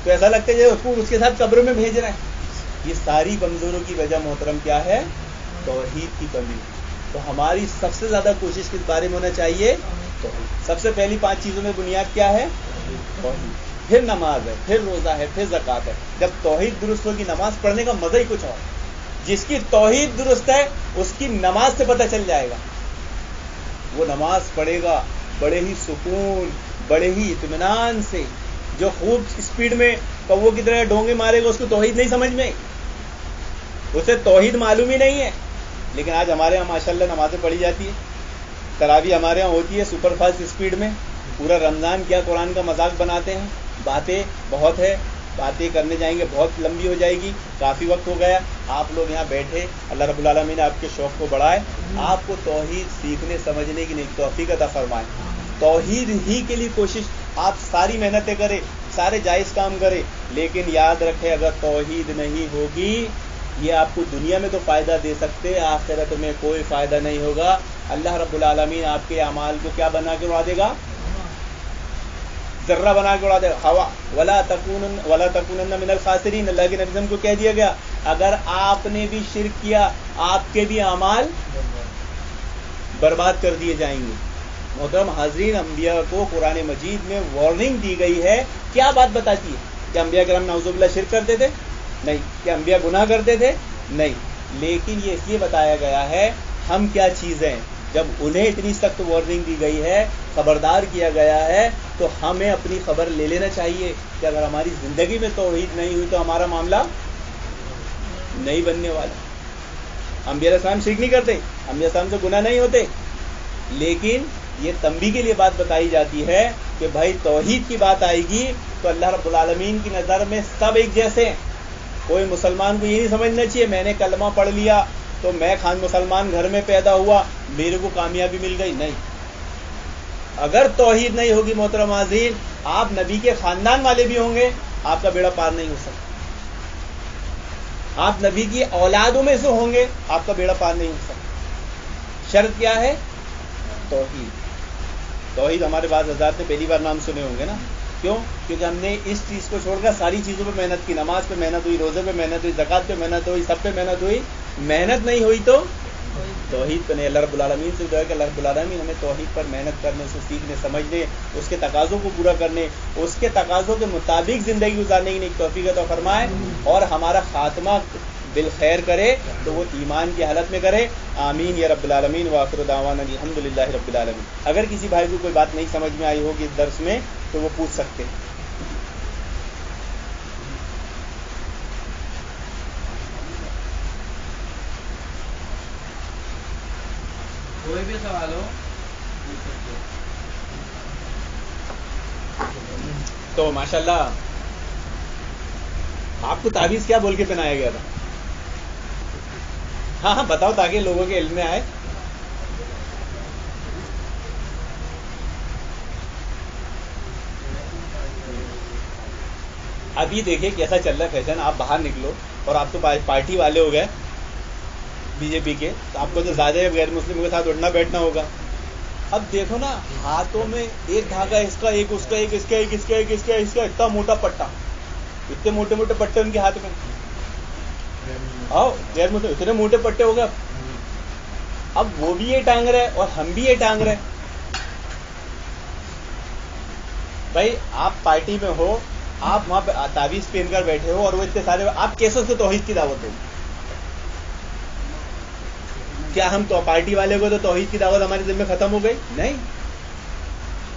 تو ایسا لگتا ہے اس کو اس کے ساتھ قبر میں بھیج رہے ہیں. یہ ساری کمزوروں کی وجہ محترم کیا ہے؟ توحید کی کمی. تو ہماری سب سے زیادہ کوشش کس بارے میں ہونا چاہیے؟ توحید. سب سے پہلی 5 چیزوں میں بنیاد کیا ہے؟ توحید. پھر نماز ہے, پھر روزہ ہے, پھر زکوٰۃ ہے. جب توحید درست ہوگی نماز پڑھنے کا مزہ ہی کچھ اور. جس کی توحید درست ہے اس کی نماز سے پتہ چل جائے گا, وہ نماز پڑھے گا بڑے ہی سکون, بڑے ہی اطمینان سے. جو خوب اسپیڈ میں کووں کی طرح ڈونگے مارے گا اس کو توحید نہیں سمجھ میں, اسے توحید معلوم ہی نہیں ہے. لیکن آج ہمارے یہاں ماشاءاللہ نمازیں پڑھی جاتی ہے, تراویح ہمارے یہاں ہوتی ہے سپر فاسٹ اسپیڈ میں, پورا رمضان کیا قرآن کا مذاق بناتے ہیں. باتیں بہت ہے, باتیں کرنے جائیں گے بہت لمبی ہو جائے گی, کافی وقت ہو گیا. آپ لوگ یہاں بیٹھے, اللہ رب العالمین نے آپ کے شوق کو بڑھائے, آپ کو توحید سیکھنے سمجھنے کی نہیں توفیق عطا فرمائے. توحید ہی کے لیے کوشش, آپ ساری محنتیں کریں, سارے جائز کام کریں, لیکن یاد رکھیں اگر توحید نہیں ہوگی یہ آپ کو دنیا میں تو فائدہ دے سکتے, آخرت میں کوئی فائدہ نہیں ہوگا. اللہ رب العالمین آپ کے اعمال کو کیا بنا کے اڑا دے گا؟ ذرہ بنا کے اڑا دے گا. ہوا ولا تکونن من الخاسرین. اللہ کے نبی کو کہہ دیا گیا اگر آپ نے بھی شرک کیا آپ کے بھی اعمال برباد کر دیے جائیں گے. محترم حاضرین، انبیاء کو قرآن مجید میں وارننگ دی گئی ہے. کیا بات بتاتی ہے؟ کہ انبیاء کرام نعوذ باللہ شرک کرتے تھے؟ نہیں. کہ انبیاء گناہ کرتے تھے؟ نہیں. لیکن یہ اس لیے بتایا گیا ہے ہم کیا چیز ہیں. جب انہیں اتنی سخت وارننگ دی گئی ہے، خبردار کیا گیا ہے، تو ہمیں اپنی خبر لے لینا چاہیے کہ اگر ہماری زندگی میں توحید نہیں ہوئی تو ہمارا معاملہ نہیں بننے والا. انبیاء علیہ السلام شرک نہیں کرتے، انبیاء علیہ السلام سے گناہ نہیں ہوتے، لیکن یہ تنبیہ کے لیے بات بتائی جاتی ہے کہ بھائی توحید کی بات آئے گی تو اللہ رب العالمین کی نظر میں سب ایک جیسے ہیں. کوئی مسلمان کو یہ نہیں سمجھنا چاہیے میں نے کلمہ پڑھ لیا تو میں خان مسلمان گھر میں پیدا ہوا میرے کو کامیابی مل گئی. نہیں. اگر توحید نہیں ہوگی محترم حاضرین، آپ نبی کے خاندان والے بھی ہوں گے، آپ کا بیڑا پار نہیں ہو سکتا. آپ نبی کی اولادوں میں سے ہوں گے، آپ کا بیڑا پار نہیں ہو سکتا. شرط کیا ہے؟ توحید. توحید ہمارے بعض حضرات نے پہلی بار نام سنے ہوں گے نا. کیوں؟ کیونکہ ہم نے اس چیز کو چھوڑ کر ساری چیزوں پہ محنت کی. نماز پہ محنت ہوئی، روزے پہ محنت ہوئی، زکوٰۃ پہ محنت ہوئی، سب پہ محنت ہوئی. محنت نہیں ہوئی تو توحید پہ نہیں. اللہ رب العالمین سے دعا ہے کہ اللہ رب العالمین ہمیں توحید پر محنت کرنے، اسے سیکھنے، سمجھنے، اس کے تقاضوں کو پورا کرنے، اس کے تقاضوں کے مطابق زندگی گزارنے کی نیک توفیق عطا فرمائے، اور ہمارا خاتمہ بالخیر کرے تو وہ ایمان کی حالت میں کرے. آمین یا رب العالمین. وآخر دعوانا الحمد للہ رب العالمین. اگر کسی بھائی کو کوئی بات نہیں سمجھ میں آئی ہوگی اس درس میں تو وہ پوچھ سکتے ہیں. کوئی بھی سوال ہو تو ماشاءاللہ آپ کو تعویذ کیا بول کے پہنایا گیا تھا؟ ہاں ہاں بتاؤ تاکہ لوگوں کے علم میں آئے. اب یہ دیکھیں کیسا چل رہا ہے فیشن. آپ باہر نکلو اور آپ تو پارٹی والے ہو گئے بی جے پی کے، تو آپ کو تو زیادہ غیر مسلم کے ساتھ اٹھنا بیٹھنا ہوگا. اب دیکھو نا، ہاتھوں میں ایک دھاگا اس کا، ایک اس کا، ایک اس کا، ایک اس کا، ایک اس کا، اس کا اتنا موٹا پٹا، اتنے موٹے موٹے پٹے ان کے ہاتھ میں. آؤ غیر مسلم اتنے موٹے پٹے ہو گئے. اب وہ بھی یہ ٹانگ رہے اور ہم بھی یہ ٹانگ رہے. بھائی آپ پارٹی میں ہو، آپ وہاں پہ تعویذ پہن کر بیٹھے ہو اور وہ اتنے سارے، آپ کیسے اس کو توحید کی دعوت دیں گے؟ کیا ہم تو پارٹی والے کو تو توحید کی دعوت ہمارے ذمہ ختم ہو گئی؟ نہیں.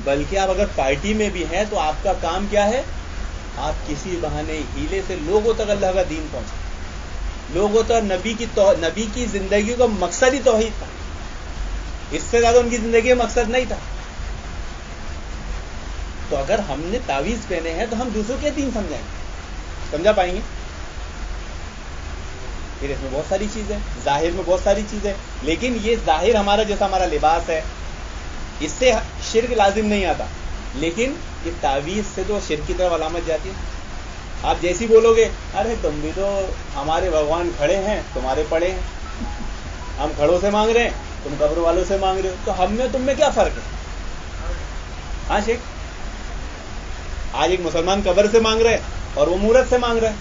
بلکہ آپ اگر پارٹی میں بھی ہیں تو آپ کا کام کیا ہے؟ آپ کسی بہانے ہیلے سے لوگوں تک اللہ کا دین پہنچے. لوگوں تک نبی کی زندگی کا مقصد ہی توحید تھا. اس سے زیادہ ان کی زندگی کا مقصد نہیں تھا. تو اگر ہم نے تعویذ پہنے ہیں تو ہم دوسروں کے دین سمجھائیں گے، سمجھا پائیں گے؟ پھر اس میں بہت ساری چیزیں، ظاہر میں بہت ساری چیزیں، لیکن یہ ظاہر ہمارا جیسا ہمارا لباس ہے، اس سے شرک لازم نہیں آتا. لیکن یہ تعویذ سے تو شرک کی طرف علامت جاتی ہے. آپ جیسی بولو گے ارے تم بھی تو ہمارے بھگوان کھڑے ہیں تمہارے پڑے ہیں، ہم کھڑوں سے مانگ رہے ہیں تم قبر والوں سے مانگ رہے ہو، تو ہم میں تم میں کیا فرق ہے؟ ہاں شیخ، آج ایک مسلمان قبر سے مانگ رہے اور وہ مورت سے مانگ رہے،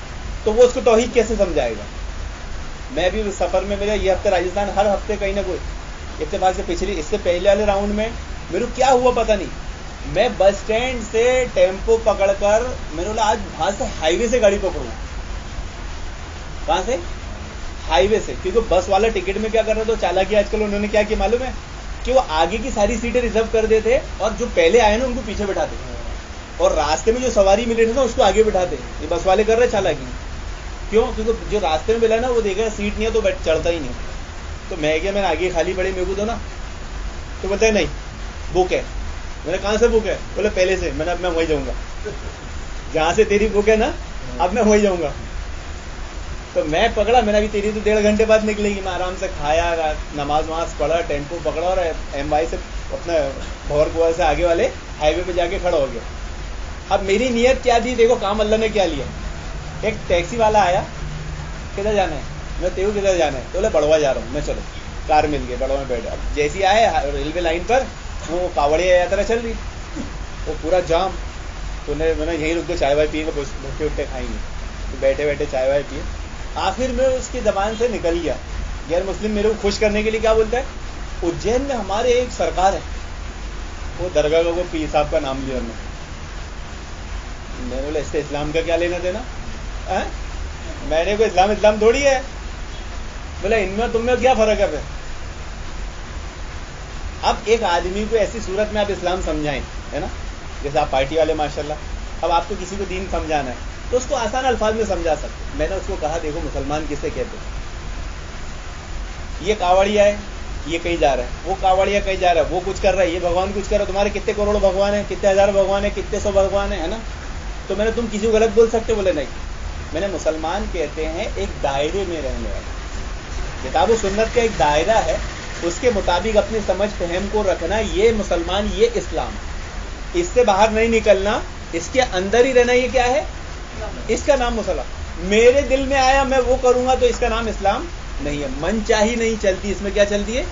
تو وہ اس کو توحید کیسے سمجھائے گا؟ میں بھی اس سفر میں، میرا یہ ہفتے راجستھان، ہر ہفتے کہیں نہ کوئی اتفاق سے اس سے پہلے والے راؤنڈ میں میرے کو کیا ہوا پتہ نہیں، میں بس اسٹینڈ سے ٹیمپو پکڑ کر میں نے بولا آج وہاں سے ہائی وے سے گاڑی پکڑوں. کہاں سے؟ ہائی وے سے. کیونکہ بس والا ٹکٹ میں کیا کر رہا تھا چالاکی آج کل انہوں نے کیا معلوم ہے کہ وہ آگے کی ساری سیٹیں ریزرو کر دیتے اور جو پہلے آئے نا ان کو پیچھے بٹھاتے، اور راستے میں جو سواری ملے تھے نا اس کو آگے بٹھاتے. یہ بس والے کر رہے چالاکی. کیوں؟ کیونکہ جو راستے میں ملا نا وہ دیکھا سیٹ نہیں ہے تو چڑھتا ہی نہیں. تو میں کیا، میں نے آگے خالی پڑی میرے کو دو نا، تو بتائے نہیں بک ہے. میں نے کہاں سے بک ہے؟ بولے پہلے سے. میں نے اب میں وہیں جاؤں گا جہاں سے تیری بک ہے نا، اب میں وہیں جاؤں گا. تو میں پکڑا، میں نے ابھی تیری تو 1.5 گھنٹے بعد نکلے گی. میں آرام سے کھایا، نماز وماز پڑھا، ٹیمپو پکڑا اور ایم وائی سے اپنا بھور کنواں سے آگے والے ہائی وے پہ جا کے کھڑا ہو گیا. اب میری نیت کیا تھی؟ دیکھو کام اللہ نے کیا لیا. ایک ٹیکسی والا آیا، کدھر جانا ہے؟ میں تیو کدھر جانا ہے؟ تو بولے بڑوا جا رہا ہوں. میں چلو کار مل گئی، بڑوا میں بیٹھا. اب جیسی آئے ریلوے لائن پر وہ کاوڑیا یاترا چل رہی، وہ پورا جام. تو میں نے یہیں رک دو، چائے وائے پیے گا، بھٹے وٹے کھائیں گے. تو بیٹھے بیٹھے چائے وائے پیے. آخر میں اس کی زبان سے نکل گیا، غیر مسلم میرے کو خوش کرنے کے لیے کیا بولتا ہے، اجین میں ہمارے ایک سرکار ہے وہ درگاہ کا پیر صاحب کا نام لیا میں نے بولا اس سے اسلام کا کیا لینا دینا؟ میں نے کوئی اسلام تھوڑی ہے. بولا ان میں تم میں کیا فرق ہے پھر؟ اب ایک آدمی کو ایسی صورت میں آپ اسلام سمجھائیں, ہے نا, جیسے آپ پارٹی والے ماشاءاللہ, اب آپ کو کسی کو دین سمجھانا ہے تو اس کو آسان الفاظ میں سمجھا سکتے. میں نے اس کو کہا دیکھو مسلمان کسے کہتے ہیں, یہ کاوڑیا ہے, یہ کہیں جا رہا ہے, وہ کاوڑیا کہیں جا رہا ہے, وہ کچھ کر رہا ہے, یہ بھگوان کچھ کر رہا ہے. تمہارے کتنے کروڑ بھگوان ہیں, کتنے ہزار بھگوان ہیں, کتنے سو بھگوان ہیں, ہے نا. تو میں نے تم کسی کو غلط بول سکتے؟ بولے نہیں. میں نے مسلمان کہتے ہیں ایک دائرے میں رہنے والے, کتاب و سنت کا ایک دائرہ ہے, اس کے مطابق اپنی سمجھ فہم کو رکھنا, یہ مسلمان, یہ اسلام. اس سے باہر نہیں نکلنا, اس کے اندر ہی رہنا, یہ کیا ہے؟ اس کا نام مسلمان. میرے دل میں آیا میں وہ کروں گا تو اس کا نام اسلام نہیں ہے. من چاہی نہیں چلتی, اس میں کیا چلتی ہے؟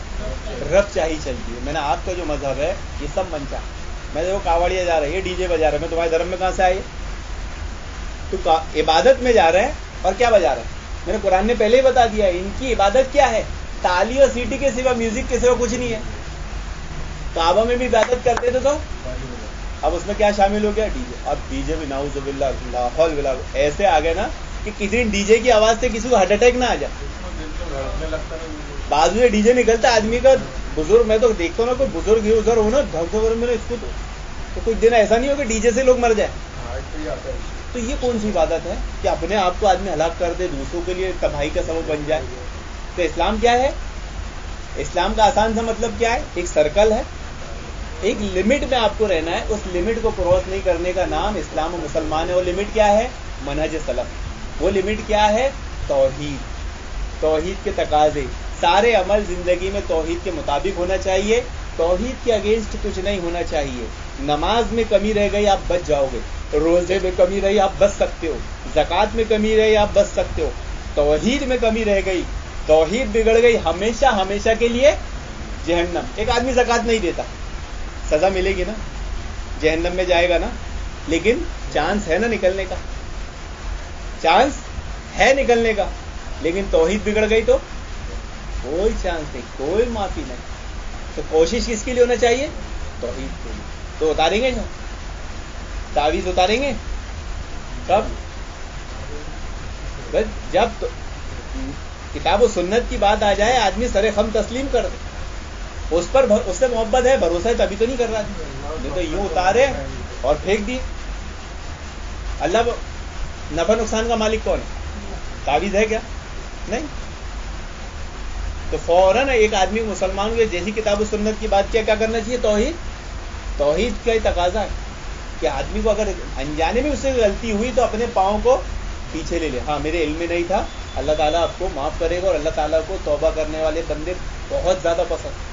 رب چاہی چلتی ہے. میں نے آپ کا جو مذہب ہے یہ سب من چاہ. میں دیکھو کاوڑیا جا رہا ہے, یہ ڈی جے بجا رہا ہے, میں تمہارے دھرم میں کہاں سے آئی؟ تو عبادت میں جا رہا ہے اور کیا بجا رہا ہے؟ میں نے قرآن نے پہلے ہی بتا دیا ہے ان کی عبادت کیا ہے, تالی اور سیٹی کے سوا, میوزک کے سوا کچھ نہیں ہے. کعبہ میں بھی عبادت کرتے تھے تو اب اس میں کیا شامل ہو گیا؟ D J. اب ڈی جے بھی نعوذ باللہ لا حول ولا قوت ایسے آ گئے نا کہ کسی دن ڈی جے کی آواز سے کسی کو ہارٹ اٹیک نہ آ جائے. بازو میں ڈی جے نکلتا آدمی کا بزرگ, میں تو دیکھتا ہوں نا کوئی بزرگ ادھر ہو نا ڈھنگ سے, میں نے اس کو تو کچھ دن ایسا نہیں ہو کہ ڈی جے سے لوگ مر جائیں. تو یہ کون سی عبادت ہے کہ اپنے آپ کو آدمی ہلاک کر دے, دوسروں کے لیے تباہی کا سبب بن جائے؟ تو اسلام کیا ہے؟ اسلام کا آسان سا مطلب کیا ہے؟ ایک سرکل ہے, ایک لمٹ میں آپ کو رہنا ہے, اس لمٹ کو کراس نہیں کرنے کا نام اسلام و مسلمان ہے. وہ لمٹ کیا ہے؟ منہج سلف. وہ لمٹ کیا ہے؟ توحید. توحید کے تقاضے, سارے عمل زندگی میں توحید کے مطابق ہونا چاہیے, توحید کے اگینسٹ کچھ نہیں ہونا چاہیے. نماز میں کمی رہ گئی آپ بچ جاؤ گے, روزے میں کمی رہی آپ بچ سکتے ہو, زکوٰۃ میں کمی رہی آپ بچ سکتے ہو. توحید میں کمی رہ گئی, توحید بگڑ گئی, ہمیشہ ہمیشہ کے لیے جہنم. ایک آدمی زکوٰۃ نہیں دیتا, سزا ملے گی نا, جہنم میں جائے گا نا, لیکن چانس ہے نا نکلنے کا, چانس ہے نکلنے کا. لیکن توحید بگڑ گئی تو کوئی چانس نہیں, کوئی معافی نہیں. تو کوشش کس کے لیے ہونا چاہیے؟ توحید کے لیے. تو اتاریں گے نا, تعویذ اتاریں گے کب؟ بس جب کتاب و سنت کی بات آ جائے, آدمی سر خم تسلیم کر دے, اس سے محبت ہے, بھروسہ ہے, تبھی تو نہیں کر رہا. نہیں تو یوں اتارے اور پھینک دی. اللہ نفع نقصان کا مالک کون ہے؟ تعویذ ہے کیا؟ نہیں. تو فوراً ایک آدمی مسلمان ہوئے جیسی کتاب و سنت کی بات کیا کرنا چاہیے؟ توحید کا ہی تقاضا ہے کہ آدمی کو اگر انجانے میں اس سے غلطی ہوئی تو اپنے پاؤں کو پیچھے لے لے. ہاں میرے علم میں نہیں تھا, اللہ تعالیٰ آپ کو معاف کرے گا, اور اللہ تعالیٰ کو توبہ کرنے والے بندے بہت زیادہ پسند.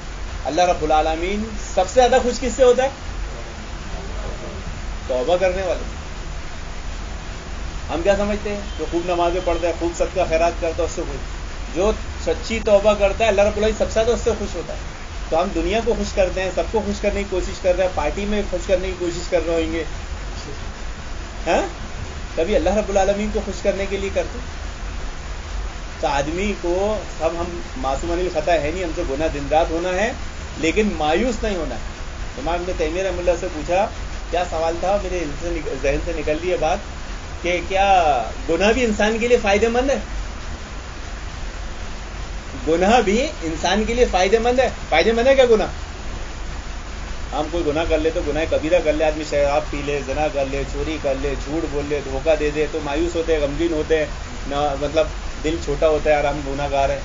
اللہ رب العالمین سب سے زیادہ خوش کس سے ہوتا ہے؟ توبہ کرنے والے. ہم کیا سمجھتے ہیں؟ جو خوب نمازیں پڑھتا ہے, خوب صدقہ خیرات کرتا ہے, اس سے خوش. جو سچی توبہ کرتا ہے اللہ رب العالمین سب سے زیادہ اس سے خوش ہوتا ہے. تو ہم دنیا کو خوش کرتے ہیں, سب کو خوش کرنے کی کوشش کر رہے ہیں, پارٹی میں خوش کرنے کی کوشش کر رہے ہوں گے, ہاں کبھی اللہ رب العالمین کو خوش کرنے کے لیے کرتے. تو آدمی کو ہم معصوم الخطا ہے نہیں, ہم سے گناہ دن رات ہونا ہے, لیکن مایوس نہیں ہونا ہے. امام ابن تیمیہ رحمہ اللہ سے پوچھا, کیا سوال تھا, میرے ذہن سے نکل رہی ہے بات, کہ کیا گناہ بھی انسان کے لیے فائدہ مند ہے؟ گناہ بھی انسان کے لیے فائدہ مند ہے. فائدہ مند ہے کیا گناہ؟ ہم کوئی گناہ کر لے تو گناہ کبیرہ کر لے, آدمی شراب پی لے, زنا کر لے, چوری کر لے, جھوٹ بول لے, دھوکہ دے دے, تو مایوس ہوتے ہیں, غمگین ہوتے ہیں, مطلب دل چھوٹا ہوتا ہے, اور ہم گناہ گار ہیں.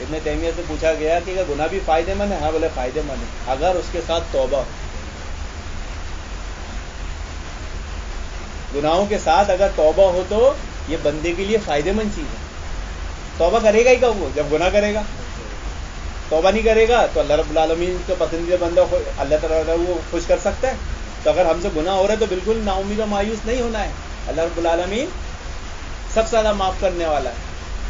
ابن تیمیہ سے پوچھا گیا کہ گناہ بھی فائدہ مند ہے؟ ہاں بولے فائدہ مند ہے, اگر اس کے ساتھ توبہ ہو. گناہوں کے ساتھ اگر توبہ ہو تو یہ بندے کے لیے فائدہ مند چیز ہے. توبہ کرے گا ہی کب وہ؟ جب گناہ کرے گا. توبہ نہیں کرے گا تو اللہ رب العالمین کا پسندیدہ بندہ اللہ تعالیٰ وہ خوش کر سکتا ہے. تو اگر ہم سے گناہ ہو رہا ہے تو بالکل نا امید و مایوس نہیں ہونا ہے. اللہ رب العالمین سب سے زیادہ معاف کرنے والا ہے,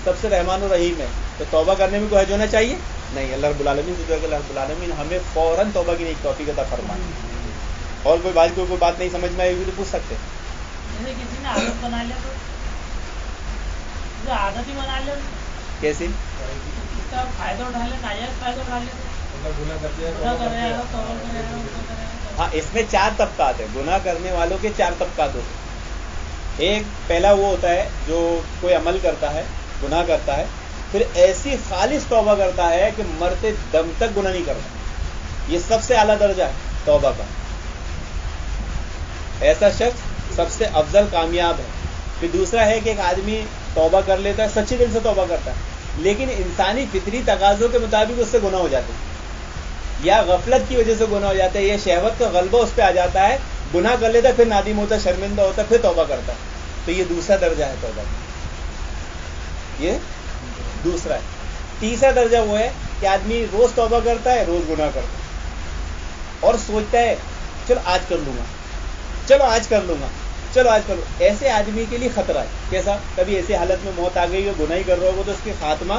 سب سے رحمان و رحیم ہے. تو توبہ کرنے میں کوئی حرج ہونا چاہیے نہیں. اللہ رب العالمین سے اللہ رب العالمین ہمیں فوراً توبہ کی ایک توفیق عطا فرمائے. اور کوئی بات نہیں سمجھ میں آئی ہوئی تو پوچھ سکتے ہیں. کسی نے عادت بنا لیا تو جو عادت ہی بنا لیا کیسی؟ اس کا فائدہ اٹھا لے, ناجائز فائدہ اٹھا لے, گناہ کر رہے ہیں, ہاں اس میں 4 طبقات ہیں، گناہ کرنے والوں کے 4 طبقات ہوتے ہیں۔ ایک پہلا وہ ہوتا ہے جو کوئی عمل کرتا ہے، گناہ کرتا ہے، پھر ایسی خالص توبہ کرتا ہے کہ مرتے دم تک گناہ نہیں کرتا، یہ سب سے اعلیٰ درجہ ہے توبہ کا، ایسا شخص سب سے افضل کامیاب ہے۔ پھر دوسرا ہے کہ ایک آدمی توبہ کر لیتا ہے، سچے دل سے توبہ کرتا ہے، لیکن انسانی فطری تقاضوں کے مطابق اس سے گناہ ہو جاتے ہیں، یا غفلت کی وجہ سے گناہ ہو جاتا ہے، یا شہوت کا غلبہ اس پہ آ جاتا ہے، گناہ کر لیتا ہے، پھر نادم ہوتا ہے، شرمندہ ہوتا ہے، پھر توبہ کرتا ہے، تو یہ دوسرا درجہ ہے توبہ کا، یہ دوسرا ہے۔ تیسرا درجہ وہ ہے کہ آدمی روز توبہ کرتا ہے، روز گناہ کرتا ہے، اور سوچتا ہے چلو آج کر لوں گا، چلو آج کر لوں گا، چلو آج کر لوں۔ ایسے آدمی کے لیے خطرہ ہے، کیسا؟ کبھی ایسی حالت میں موت آ گئی ہو، گناہ ہی کر رہا ہوگا تو اس کی خاتمہ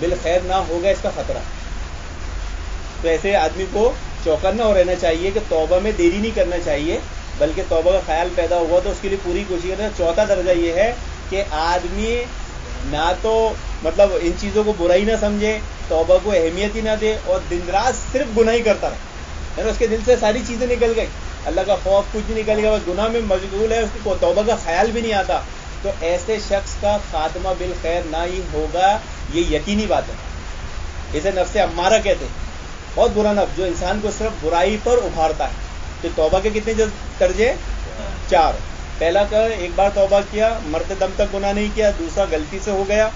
بالخیر نہ ہوگا، اس کا خطرہ ہے۔ تو ایسے آدمی کو چوکنا ہو رہنا چاہیے کہ توبہ میں دیری نہیں کرنا چاہیے، بلکہ توبہ کا خیال پیدا ہوا تو اس کے لیے پوری کوشش کرنا۔ چوتھا درجہ یہ ہے کہ آدمی نہ تو مطلب ان چیزوں کو برائی نہ سمجھے، توبہ کو اہمیت ہی نہ دے، اور دن رات صرف گناہ ہی کرتا رہے، یعنی اس کے دل سے ساری چیزیں نکل گئی، اللہ کا خوف کچھ نہیں نکل گیا، بس گناہ میں مشغول ہے، اس کو توبہ کا خیال بھی نہیں آتا، تو ایسے شخص کا خاتمہ بالخیر نہ ہی ہوگا، یہ یقینی بات ہے۔ اسے نفس امارہ کہتے ہیں، بہت برا نفس جو انسان کو صرف برائی پر ابھارتا ہے۔ تو توبہ کے کتنے درجے؟ 4۔ پہلا کہ ایک بار توبہ کیا، مرتے دم تک گناہ نہیں کیا، دوسرا غلطی سے ہو گیا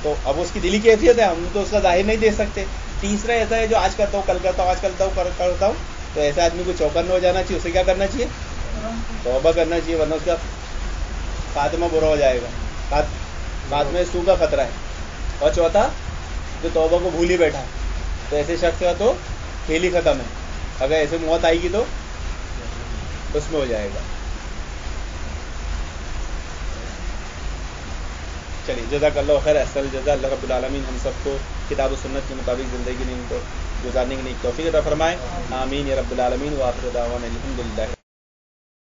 تو اب اس کی دلی کیفیت ہے، ہم تو اس کا ظاہر نہیں دے سکتے۔ تیسرا ایسا ہے جو آج کرتا ہوں، کل کرتا ہوں، آج کرتا ہوں، کرتا ہوں، تو ایسا آدمی کو چوکنا ہو جانا چاہیے، اسے کیا کرنا چاہیے؟ توبہ کرنا چاہیے، ورنہ اس کا خاتمہ برا ہو جائے گا، خاتمے سو کا خطرہ ہے۔ اور چوتھا جو توبہ کو بھول ہی بیٹھا ہے، تو ایسے شخص کا تو کھیل ہی ختم ہے، اگر ایسے موت آئے گی تو اس میں ہو جائے گا۔ چلیے، جزاک اللہ خیر، احسن الجزا۔ اللہ رب العالمین ہم سب کو کتاب و سنت کے مطابق زندگی کو گزارنے کی نیک توفیق عطا فرمائے، آمین یا رب العالمین۔ وآخر دعوانا الحمدللہ۔